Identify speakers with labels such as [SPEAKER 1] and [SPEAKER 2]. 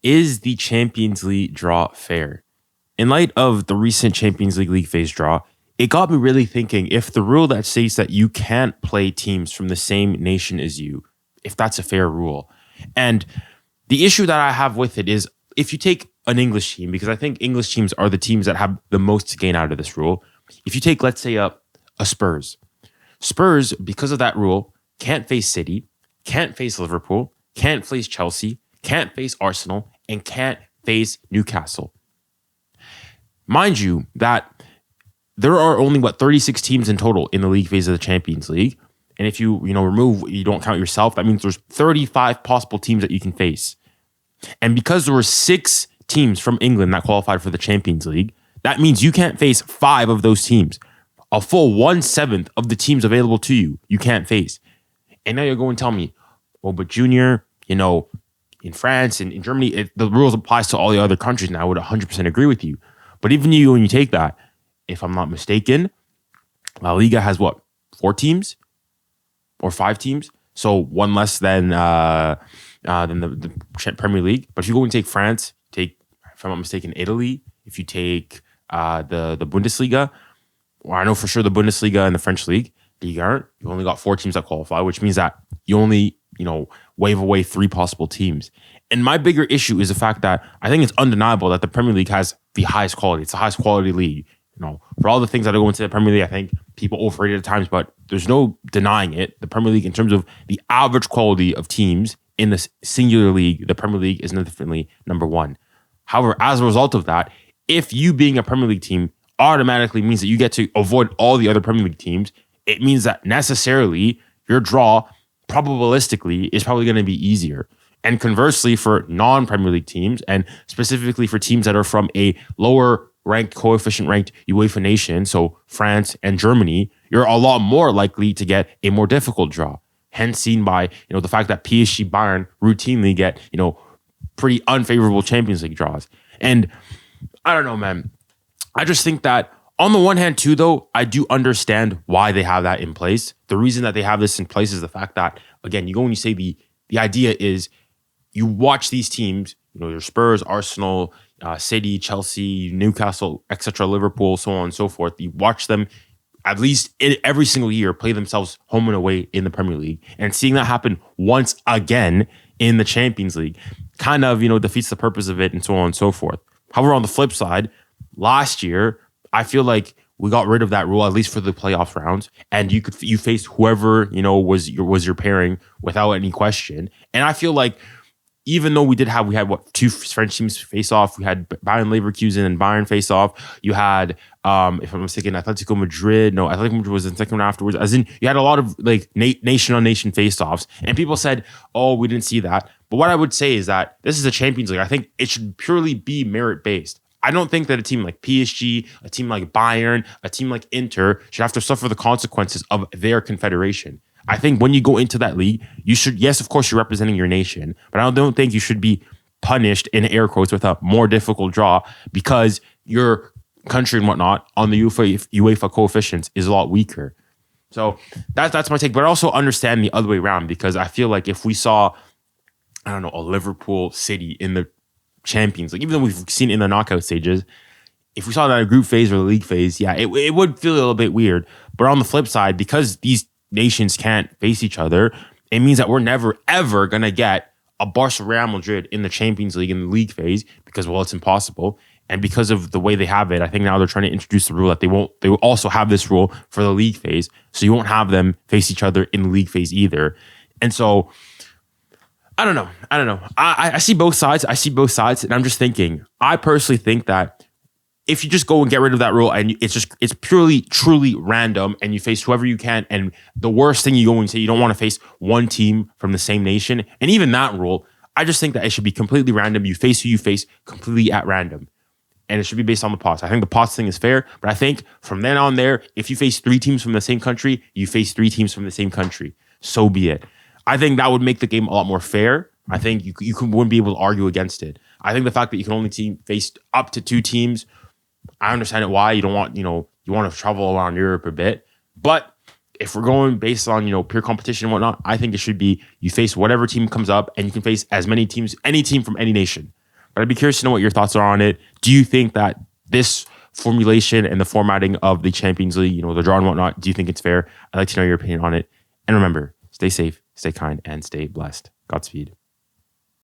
[SPEAKER 1] is the Champions League draw fair? In light of the recent Champions League phase draw, it got me really thinking if the rule that states that you can't play teams from the same nation as you, if that's a fair rule. And the issue that I have with it is if you take an English team, because I think English teams are the teams that have the most to gain out of this rule. If you take, let's say, a Spurs. Spurs, because of that rule, can't face City, can't face Liverpool, can't face Chelsea, can't face Arsenal, and can't face Newcastle. Mind you that there are only, 36 teams in total in the league phase of the Champions League. And if you you don't count yourself, that means there's 35 possible teams that you can face. And because there were 6 teams from England that qualified for the Champions League, that means you can't face 5 of those teams. A full 1/7 of the teams available to you, you can't face. And now you're going to tell me, well, but Junior, in France and in Germany, the rules applies to all the other countries, and I would 100% agree with you. But even when you take that, if I'm not mistaken, La Liga has 4 teams or 5 teams? So one less than the Premier League. But if you go and take France, if I'm not mistaken, Italy, if you take the Bundesliga, or I know for sure the Bundesliga and the French League, Ligue 1, you only got 4 teams that qualify, which means that you only, wave away 3 possible teams. And my bigger issue is the fact that I think it's undeniable that the Premier League has the highest quality. It's the highest quality league. For all the things that are going into the Premier League, I think people overrate it at times, but there's no denying it. The Premier League, in terms of the average quality of teams in this singular league, the Premier League is definitely number 1. However, as a result of that, if you being a Premier League team automatically means that you get to avoid all the other Premier League teams, it means that necessarily your draw, probabilistically, is probably going to be easier. And conversely, for non-Premier League teams, and specifically for teams that are from a lower ranked, coefficient ranked UEFA nation, so France and Germany, you're a lot more likely to get a more difficult draw. Hence seen by, the fact that PSG, Bayern routinely get, pretty unfavorable Champions League draws. And I don't know, man. I just think that on the one hand too, though, I do understand why they have that in place. The reason that they have this in place is the fact that, again, you go and you say the idea is you watch these teams, your Spurs, Arsenal, City, Chelsea, Newcastle, etc., Liverpool, so on and so forth. You watch them at least every single year play themselves home and away in the Premier League. And seeing that happen once again in the Champions League kind of, defeats the purpose of it and so on and so forth. However, on the flip side, last year, I feel like we got rid of that rule, at least for the playoff rounds. And you faced whoever, was your pairing without any question. And I feel like even though we had 2 French teams face off. We had Bayern Leverkusen and Bayern face off. You had, if I'm mistaken, Atletico Madrid. No, Atletico Madrid was in the second afterwards. As in, you had a lot of nation on nation face offs, and people said, "Oh, we didn't see that." But what I would say is that this is a Champions League. I think it should purely be merit based. I don't think that a team like PSG, a team like Bayern, a team like Inter should have to suffer the consequences of their confederation. I think when you go into that league, you should, yes, of course, you're representing your nation, but I don't think you should be punished in air quotes with a more difficult draw because your country and whatnot on the UEFA coefficients is a lot weaker. So that's my take. But I also understand the other way around because I feel like if we saw, I don't know, a Liverpool City in the Champions League, even though we've seen it in the knockout stages, if we saw that in a group phase or the league phase, yeah, it would feel a little bit weird. But on the flip side, because these nations can't face each other, it means that we're never, ever going to get a Barcelona Real Madrid in the Champions League in the league phase because, well, it's impossible. And because of the way they have it, I think now they're trying to introduce the rule that they will also have this rule for the league phase. So you won't have them face each other in the league phase either. And so, I don't know. I see both sides. And I'm just thinking, I personally think that if you just go and get rid of that rule and it's purely, truly random and you face whoever you can, and the worst thing you go and say, you don't want to face one team from the same nation. And even that rule, I just think that it should be completely random. You face who you face completely at random. And it should be based on the pots. I think the pots thing is fair, but I think from then on there, if you face 3 teams from the same country, you face 3 teams from the same country. So be it. I think that would make the game a lot more fair. I think you wouldn't be able to argue against it. I think the fact that you can only face up to 2 teams, I understand it why you don't want, you want to travel around Europe a bit. But if we're going based on, pure competition and whatnot, I think it should be you face whatever team comes up and you can face as many teams, any team from any nation. But I'd be curious to know what your thoughts are on it. Do you think that this formulation and the formatting of the Champions League, the draw and whatnot, do you think it's fair? I'd like to know your opinion on it. And remember, stay safe, stay kind, and stay blessed. Godspeed.